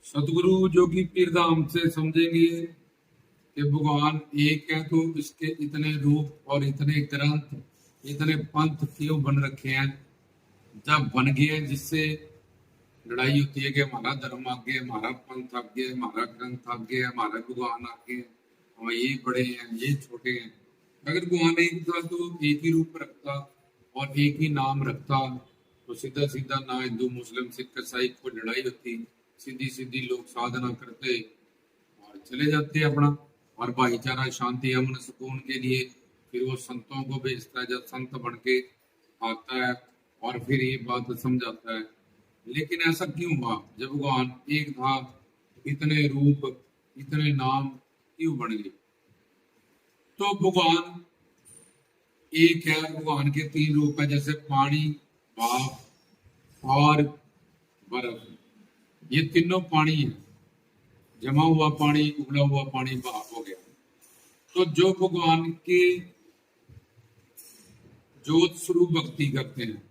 सतगुरु जोगी पीर धाम से समझेंगे कि भगवान एक है तो इसके इतने रूप और इतने ग्रंथ, इतने पंथ क्यों बन रखे हैं। जब बन गए हैं जिससे लड़ाई होती है कि हमारा धर्म आगे, हमारा पंथ आगे, हमारा ग्रंथ आगे, हमारा भगवान आगे, हम ये बड़े हैं ये छोटे हैं। अगर भगवान एक था तो एक ही रूप रखता और एक ही नाम रखता तो सीधा सीधा ना हिंदू मुस्लिम सिख ईसाई कोई लड़ाई होती, सीधी सीधी लोग साधना करते और चले जाते हैं अपना। और भाईचारा शांति अमन सुकून के लिए फिर वो संतों को भेजता है, जब संत बन के आता है और फिर ये बात समझाता है। लेकिन ऐसा क्यों हुआ जब भगवान एक था, इतने रूप इतने नाम क्यों बन गए। तो भगवान एक है, भगवान के तीन रूप है, जैसे पानी, भाप और बर्फ। ये तीनों पानी है, जमा हुआ पानी, उबला हुआ पानी, भाप हो गया। तो जो भगवान के ज्योत स्वरूप भक्ति करते हैं,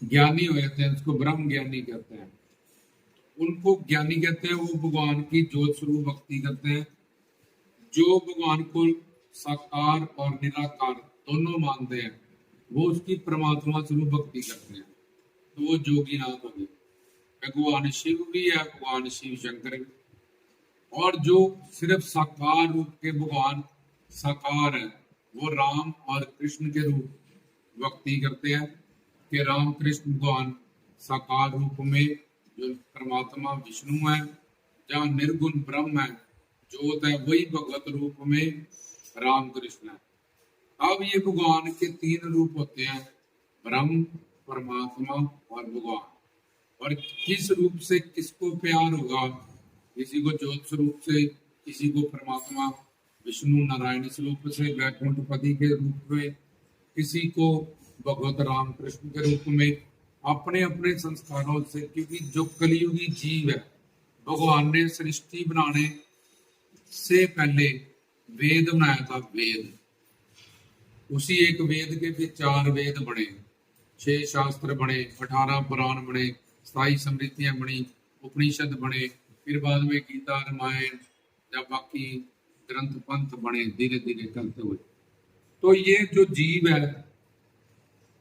ज्ञानी हो जाते हैं, उसको ब्रह्म ज्ञानी कहते हैं, उनको ज्ञानी कहते हैं। वो भगवान की ज्योत स्वरूप भक्ति करते हैं। जो भगवान को साकार और निराकार दोनों मानते हैं वो उसकी परमात्मा स्वरूप भक्ति करते हैं, तो वो जोगीनाथ हो गए। भगवान शिव भी है, भगवान शिव शंकर भी। और जो सिर्फ साकार रूप के भगवान साकार है वो राम और कृष्ण के रूप भक्ति करते हैं कि राम कृष्ण भगवान साकार रूप में जो परमात्मा विष्णु है, जहाँ निर्गुण ब्रह्म है, ज्योत है, वही भगवत रूप में राम कृष्ण है। अब ये भगवान के तीन रूप होते हैं, ब्रह्म, परमात्मा और भगवान। और किस रूप से किसको प्यार होगा, किसी को ज्योत स्वरूप से, किसी को परमात्मा विष्णु नारायण स्वरूप से वैकुंठपति के रूप में, किसी को भगवत राम कृष्ण के रूप में, अपने अपने संस्कारों से। क्योंकि जो कलियुगी जीव है, भगवान ने सृष्टि बनाने से पहले वेद बनाया था। वेद, उसी एक वेद के फिर 4 वेद बने, 6 शास्त्र बने, 18 पुराण बने, 27 स्मृतियां बनी, उपनिषद बने, फिर बाद में गीता रामायण या बाकी ग्रंथ पंथ बने धीरे धीरे करते हुए। तो ये जो जीव है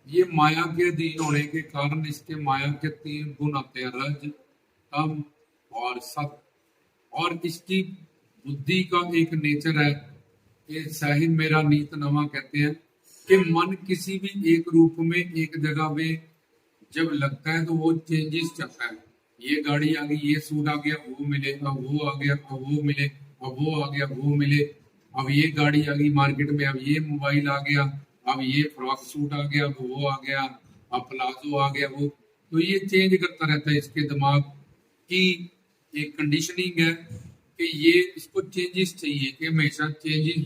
ये माया के अधीन होने के कारण इसके माया के 3 गुण आते हैं, रज, तम और सत। और इसकी बुद्धि का एक नेचर है कि साहिब मेरा नीत नवा कहते हैं कि मन किसी भी एक रूप में एक जगह पे जब लगता है तो वो चेंजेस चाहता है। ये गाड़ी आ गई, ये सूट आ गया, वो मिले, अब वो आ गया, अब वो मिले, अब वो आ गया, वो मिले, अब ये गाड़ी आ गई मार्केट में, अब ये मोबाइल आ गया, अब ये फ्रॉक सूट आ गया, अब वो आ गया, अब प्लाजो आ गया, वो। तो ये चेंज करता रहता है। इसके दिमाग की एक कंडीशनिंग है कि ये इसको चेंजेस चाहिए, कि हमेशा चेंजेस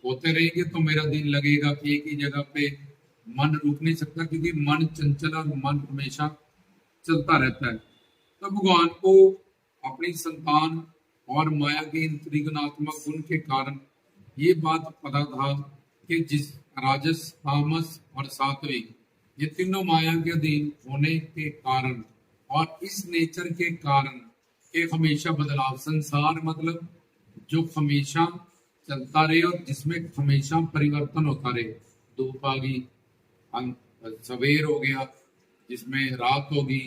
होते रहेंगे तो मेरा दिन लगेगा एक ही जगह पे। मन रुक नहीं सकता क्योंकि मन चंचल और मन हमेशा चलता रहता है। तो भगवान को अपनी संतान और माया के इन त्रिगुणात्मक गुण के कारण ये बात पता था कि जिस राजस, तामस और सात्विक, ये तीनों माया के अधीन होने के कारण और इस नेचर के कारण एक हमेशा बदलाव, संसार मतलब जो हमेशा चलता रहे और जिसमें हमेशा परिवर्तन होता रहे। धूप आ गई, सवेर हो गया, जिसमें रात होगी,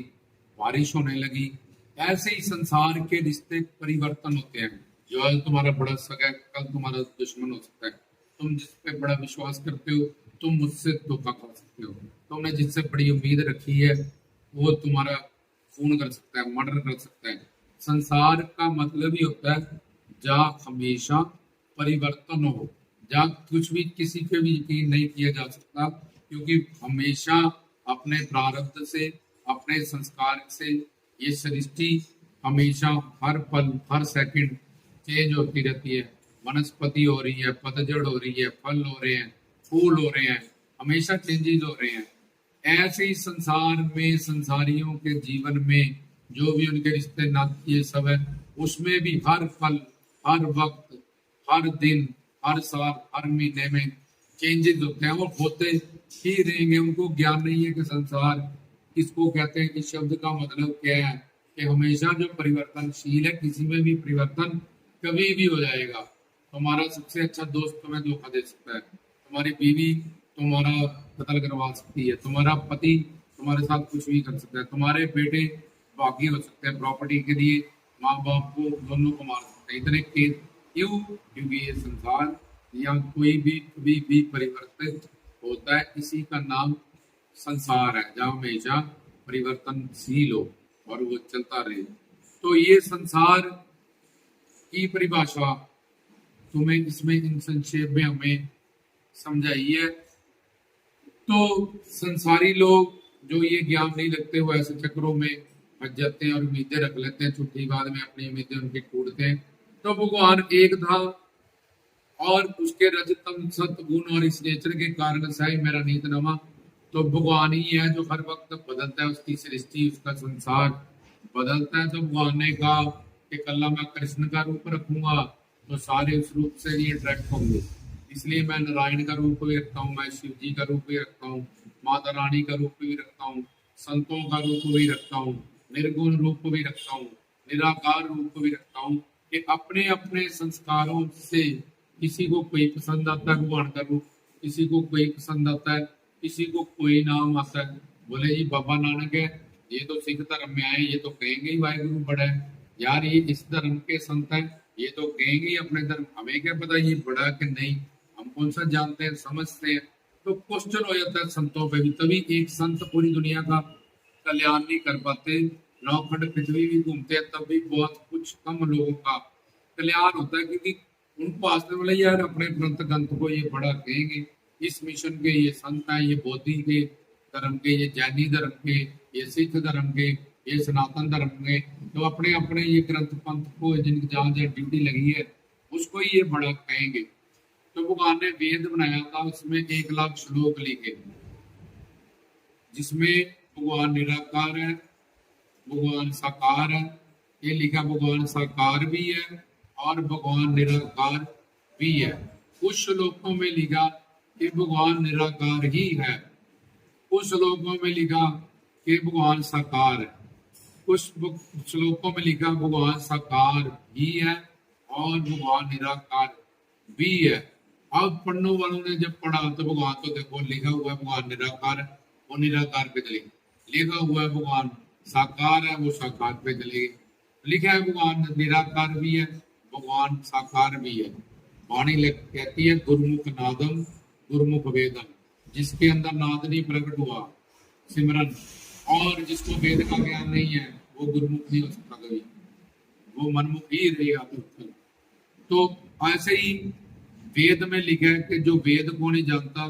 बारिश होने लगी। ऐसे ही संसार के रिश्ते परिवर्तन होते हैं। जो आज तुम्हारा बड़ा सगा है कल तुम्हारा दुश्मन हो सकता है। तुम जिस पे बड़ा विश्वास करते हो तुम मुझसे धोखा खा सकते हो। तुमने जिससे बड़ी उम्मीद रखी है वो तुम्हारा खून कर सकता है, मर्डर कर सकता है। संसार का मतलब ही होता है जहाँ हमेशा परिवर्तन हो, जहाँ कुछ भी किसी पे भी यकीन नहीं किया जा सकता, क्योंकि हमेशा अपने प्रारब्ध से, अपने संस्कार से ये सृष्टि हमेशा हर पल हर सेकंड चेंज होती रहती है। वनस्पति हो रही है, पतझड़ हो रही है, फल हो रहे हैं, फूल हो रहे हैं, हमेशा चेंजेस हो रहे हैं। ऐसे ही संसार में, संसारियों के जीवन में जो भी उनके रिश्ते नाते ये सब है, उसमें भी हर पल, हर वक्त, हर दिन, हर साल, हर महीने में चेंजेस होते हैं और होते ही रहेंगे। उनको ज्ञान नहीं है कि संसार किसको कहते हैं, कि शब्द का मतलब क्या है, कि हमेशा जो परिवर्तनशील है, किसी में भी परिवर्तन कभी भी हो जाएगा। तुम्हारा सबसे अच्छा दोस्त तुम्हें धोखा दे सकता है, तुम्हारी बीवी तुम्हारा कत्ल करवा सकती है, तुम्हारा पति तुम्हारे साथ कुछ भी कर सकता है, तुम्हारे बेटे बागी हो सकते हैं प्रॉपर्टी के लिए, माँ बाप को दोनों को मार सकते हैं। इतने केस क्यों? क्योंकि ये संसार या कोई भी कभी भी परिवर्तित होता है, इसी का नाम संसार है, जहाँ हमेशा परिवर्तनशील हो और वो चलता रहे। तो ये संसार की परिभाषा तुम्हें इसमें इन संक्षेप में हमें समझाई है। तो संसारी लोग जो ये ज्ञान नहीं रखते, वो ऐसे चक्रों में फंस जाते हैं और उम्मीदें रख लेते हैं, छुट्टी बाद में अपनी उम्मीदें उनकी टूटते हैं। तो भगवान एक था और उसके रजतम सत गुण और इस नेचर के कारण सही मेरा नीत नमा। तो भगवान ही है जो हर वक्त बदलता है, उसकी सृष्टि उसका संसार बदलता है। तो भगवान ने कहा कि कल मैं कृष्ण का रूप रखूंगा तो सारे उस रूप से ही अट्रैक्ट होंगे, इसलिए मैं नारायण का रूप भी रखता हूँ, मैं शिव जी का रूप भी रखता हूँ, माता रानी का रूप भी रखता हूँ, संतों का रूप भी रखता हूँ, निर्गुण रूप भी रखता हूँ, निराकार रूप भी रखता हूँ। कि अपने अपने संस्कारों से किसी को कोई पसंद आता है भगवान का रूप, किसी को कोई पसंद आता है, किसी को कोई नाम आता है। बोले जी बाबा नानक है, ये तो सिख धर्म में आए, ये तो कहेंगे ही वाहिगुरु बड़ा है। यार ये इस धर्म के संत है, ये तो कहेंगे ही अपने धर्म, हमें क्या पता ये बड़ा कि नहीं, हम कौन सा जानते हैं समझते हैं। तो क्वेश्चन हो जाता है संतों पे भी। तभी एक संत पूरी दुनिया का कल्याण नहीं कर पाते, नौखंड पृथ्वी भी घूमते हैं तब भी बहुत कुछ कम लोगों का कल्याण होता है, क्योंकि उनको आसने वाले यार अपने ग्रंथ ग्रंथ को ये बड़ा कहेंगे, इस मिशन के ये संत हैं, ये बौद्धि के धर्म के, ये जैनी धर्म के, ये सिख धर्म के, ये सनातन धर्म के। तो अपने अपने ये ग्रंथ पंथ को जिनकी जहाँ जहाँ ड्यूटी लगी है उसको ही ये बड़ा कहेंगे। तो भगवान ने वेद बनाया था, उसमें 1,00,000 श्लोक लिखे, जिसमें भगवान निराकार है, भगवान साकार है, ये लिखा भगवान साकार भी है और भगवान निराकार भी है। कुछ श्लोकों में लिखा कि भगवान निराकार ही है, कुछ श्लोकों में लिखा कि भगवान साकार है, कुछ श्लोकों में लिखा भगवान साकार ही है और भगवान निराकार भी है। अब पढ़ने वालों ने जब पढ़ा तो भगवान तो देखो लिखा हुआ है भगवान निराकार है, वो निराकार पे चलेगी, लिखा हुआ है भगवान साकार है, वो साकार पे चलेगी, लिखा है भगवान निराकार भी है, भगवान साकार भी है। वाणी कहती है गुरुमुख नादम गुरुमुख वेदन, जिसके अंदर नाद नहीं प्रकट हुआ सिमरन, और जिसको वेद का ज्ञान नहीं है वो गुरुमुख नहीं हो सकता कभी, वो मनमुख ही रहेगा। तो ऐसे ही वेद में लिखा है कि जो वेद को नहीं जानता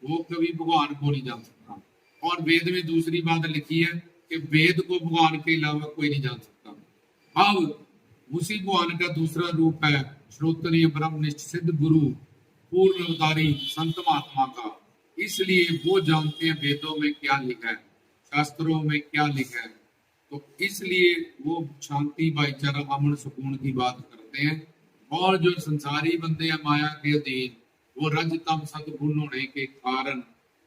वो कभी भगवान को नहीं जान सकता, और वेद में दूसरी बात लिखी है कि वेद को भगवान के अलावा कोई नहीं जान सकता। अब उसी भगवान का दूसरा रूप है श्रोत्रिय ब्रह्मनिष्ठ सिद्ध गुरु पूर्ण अवतारी संत महात्मा का, इसलिए वो जानते हैं वेदों में क्या लिखा है, शास्त्रों में क्या लिखा है। तो इसलिए वो शांति भाईचारा अमन सुकून की बात करते हैं। और जो संसारी बंदे हैं माया के अधीन, वो रजतम सदगुण होने के कारण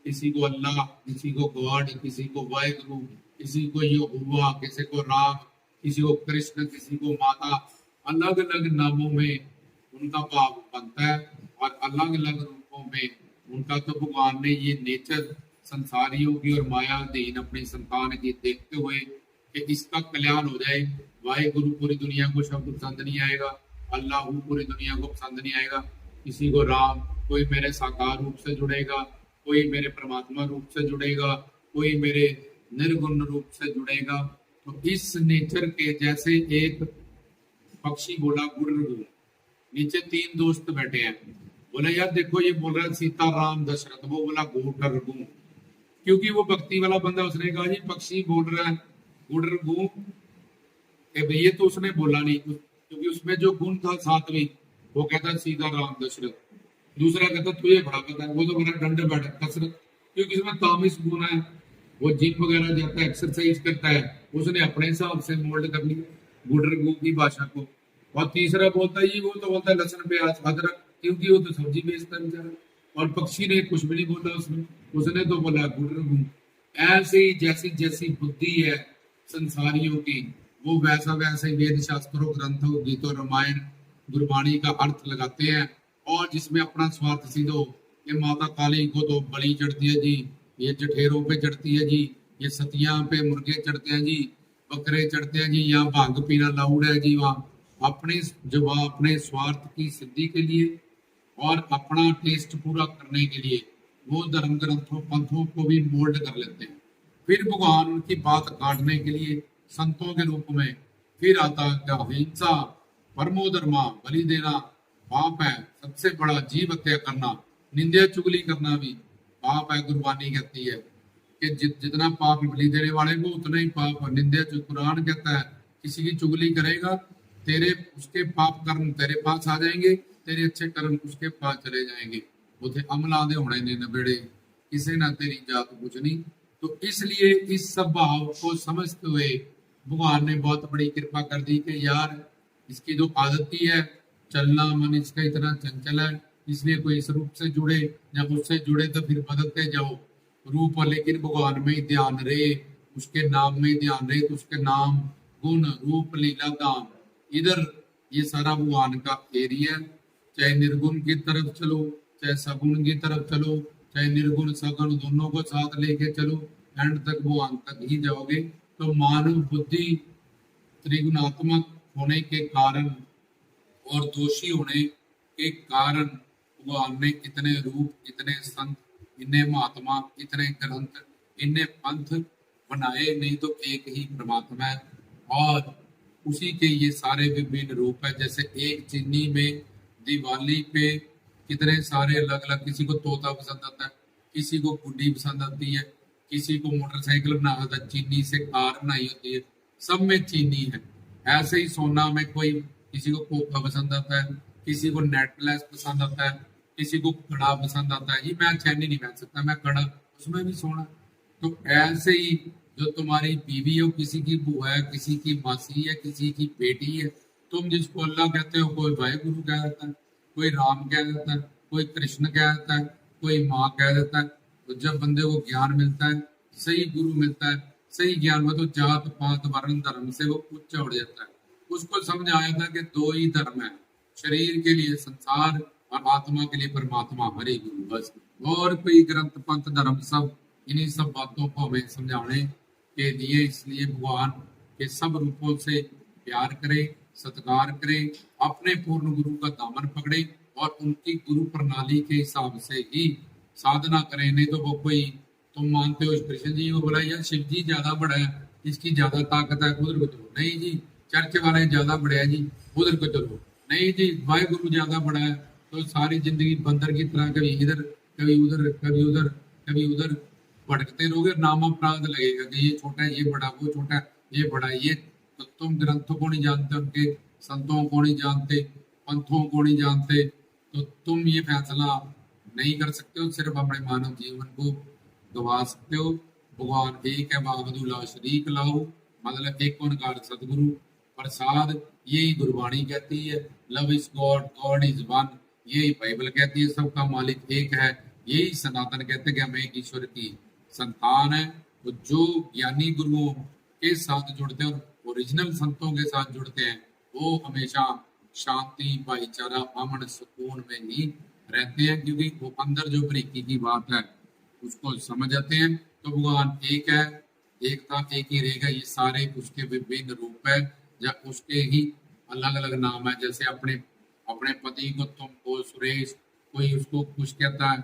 किसी को अल्लाह, किसी को गॉड, किसी को वाहिगुरु, किसी को यहोवा, किसी को राम, किसी को कृष्ण, किसी को माता, अलग अलग नामों में उनका भाव बनता है और अलग अलग रूपों में उनका। तो भगवान ने ये नेचर संसारियों की और माया अधीन अपनी संतान की देखते हुए कि इसका कल्याण हो जाए, वाहिगुरु पूरी दुनिया को शब्द पसंद नहीं आएगा, अल्लाह पूरी दुनिया को पसंद नहीं आएगा, किसी को राम, कोई मेरे साकार रूप से जुड़ेगा, कोई मेरे परमात्मा रूप से जुड़ेगा, कोई मेरे निर्गुण रूप से जुड़ेगा। तो इस नेचर के जैसे एक पक्षी बोला गुर्रगु, नीचे 3 दोस्त बैठे हैं, बोला यार देखो ये बोल रहा है सीता राम दशरथ, वो बोला गुर्रगु, क्योंकि वो भक्ति वाला बंदा, उसने कहा जी पक्षी बोल रहा है गुर्रगु, ये तो उसने बोला नहीं, क्योंकि उसमें जो गुण था 7वीं, वो कहता सीता राम दशरथ। दूसरा कहता तुझे बड़ा पता है, वो तो मेरा दंड बैठक कसरत, क्योंकि इसमें तामिस गुण है, वो जिम वगैरह जाता है, एक्सरसाइज करता है, उसने अपने हिसाब से मोल्ड कर लिया गुर्रगु की भाषा को। और तीसरा बोलता है वो तो बोलता है लहसुन प्याज अदरक, क्योंकि वो तो सब्जी बेचता है बेचारा। और पक्षी ने कुछ भी नहीं बोला उसमें, उसने तो बोला गुर्रगु। ऐसे ही जैसी जैसी बुद्धि है संसारियों की, वो वैसा वैसे ही वेद शास्त्रों ग्रंथों गीतों रामायण गुरबाणी का अर्थ लगाते हैं और जिसमें अपना स्वार्थ सिद्ध हो। ये माता काली को तो बलि चढ़ती है जी, ये जठेरों पे चढ़ती है जी, ये सतिया पे मुर्गे चढ़ते हैं जी, बकरे चढ़ते हैं जी, यहाँ भांग पीना लाउड है जी, वहाँ अपने जब अपने स्वार्थ की सिद्धि के लिए और अपना टेस्ट पूरा करने के लिए वो धर्म ग्रंथों पंथों को भी मोल्ड कर लेते हैं। फिर भगवान उनकी बात काटने के लिए संतों के रूप में फिर आता है क्या, हिंसा परमो धर्मा, बलि देना पाप है, सबसे बड़ा जीव हत्या करना, निंदा चुगली करना भी पाप है। गुरबानी कहती है कि जितना पाप बलि देने वाले को उतना ही पाप। निंदा कुरान कहता है किसी की चुगली करेगा तेरे उसके पाप कर्म तेरे पास आ जाएंगे, तेरे अच्छे कर्म उसके पास चले जाएंगे। उसे अमला दे होने ने नबेड़े, किसी ना तेरी जात पूछनी। तो इसलिए इस सब भाव को समझते हुए भगवान ने बहुत बड़ी कृपा कर दी कि यार इसकी जो आदत ही है चलना मन इसका इतना चंचल है, इसलिए कोई इस रूप से जुड़े या उससे जुड़े तो फिर बदलते जाओ रूप, लेकिन भगवान में ही ध्यान रहे, उसके नाम में ही ध्यान रहे, तो उसके नाम गुण रूप लीला दान इधर ये सारा भगवान का एरिया। चाहे निर्गुण की तरफ चलो चाहे सगुण की तरफ चलो, चाहे निर्गुण सगुण दोनों को साथ लेके चलो, एंड तक भगवान तक ही जाओगे। तो मानव बुद्धि त्रिगुणात्मक होने के कारण और दोषी होने के कारण भगवान ने इतने रूप इतने संत इतने महात्मा इतने ग्रंथ इतने पंथ बनाए, नहीं तो एक ही परमात्मा है और उसी के ये सारे विभिन्न रूप है। जैसे एक चीनी में दिवाली पे कितने सारे अलग अलग, किसी को तोता पसंद आता है, किसी को गुड्डी पसंद आती है, किसी को मोटरसाइकिल बनाना आता है, चीनी से कार बनाई होती है, सब में चीनी है। ऐसे ही सोना में कोई किसी को कोका पसंद आता है, किसी को नेकलेस पसंद आता है, किसी को कड़ा पसंद आता है। ये मैं चैनी नहीं पहन सकता, मैं कड़ा उसमें भी सोना। तो ऐसे ही जो तुम्हारी बीवी हो, किसी की बुआ है, किसी की मासी है, किसी की बेटी है, तुम जिसको अल्लाह कहते हो कोई वाहिगुरु कह देता है, कोई राम कह देता है, कोई कृष्ण कह देता है, कोई माँ कह देता है। तो जब बंदे को ज्ञान मिलता है, सही गुरु मिलता है, सही ज्ञान में, तो जात पात वर्ण धर्म से वो उच्च उड़ जाता है। उसको समझ आया था कि दो ही धर्म है, शरीर के लिए संसार और आत्मा के लिए परमात्मा, हरि गुरु बस। और कोई ग्रंथ पंथ धर्म सब इन्हीं सब बातों को हमें समझाने के लिए, इसलिए भगवान के सब रूपों से प्यार करे, सत्कार करे, अपने पूर्ण गुरु का दामन पकड़े और उनकी गुरु प्रणाली के हिसाब से ही साधना करें। नहीं तो वो कोई तुम मानते हो कृष्ण जी को बोला यार शिव जी ज्यादा बड़ा है, इसकी ज्यादा ताकत है, उधर को चलो, नहीं जी चर्च वाले ज्यादा बड़ा है जी, उधर को चलो, नहीं जी वाहिगुरु ज्यादा बड़ा है। तो सारी जिंदगी बंदर की तरह कभी इधर कभी उधर कभी उधर कभी उधर भटकते रहोगे, नाम अपराध लगेगा कि ये छोटा है, ये बड़ा, वो छोटा है, ये बड़ा है। ये तो तुम ग्रंथों को नहीं जानते, उनके संतों को नहीं जानते, पंथों को नहीं जानते, तो तुम ये फैसला नहीं कर सकते हो, सिर्फ अपने मानव जीवन को गवा सकते हो। भगवान एक है, बाबदुल्ला शरीक लाओ, मतलब एक ओंकार सतगुरु प्रसाद, यही गुरबाणी कहती है। Love is God, God is one, यही बाइबल कहती है, सबका मालिक एक है। यही सनातन कहते हैं कि हम एक ईश्वर की संतान है। तो जो ज्ञानी गुरुओं के साथ जुड़ते हैं और ओरिजिनल संतों के साथ जुड़ते हैं, वो हमेशा शांति भाईचारा अमन सुकून में ही रहते हैं, क्योंकि वो अंदर जो बारीकी की बात है उसको समझ जाते हैं। तो भगवान एक है, एकता एक ही रहेगा। ये सारे उसके विभिन्न रूप है या उसके ही अलग अलग नाम है। जैसे अपने अपने पति को तुम को सुरेश, कोई उसको कुछ कहता है,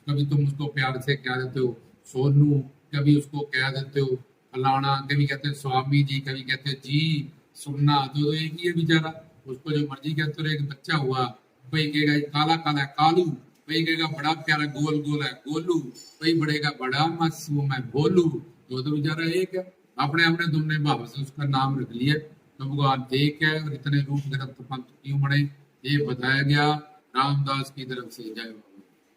कभी तुम उसको प्यार से कह देते हो सोनू, कभी उसको कह देते हो फलाना, कभी कहते हैं स्वामी जी, कभी कहते हैं जी सुनना। तो एक ही है बेचारा, उसको जो मर्जी कहते रहे। एक बच्चा हुआ, कोई कहेगा काला काला है कालू, कोई कहेगा बड़ा प्यारा गोल गोल है गोलू, कोई बढ़ेगा बड़ा मासूम है भोलू। तो बेचारा एक है, अपने अपने तुमने भाव से उसका नाम रख लिया। तो भगवान एक है और इतने रूप ग्रंथ पंथ क्यों बने, ये बताया गया रामदास की तरफ से। जय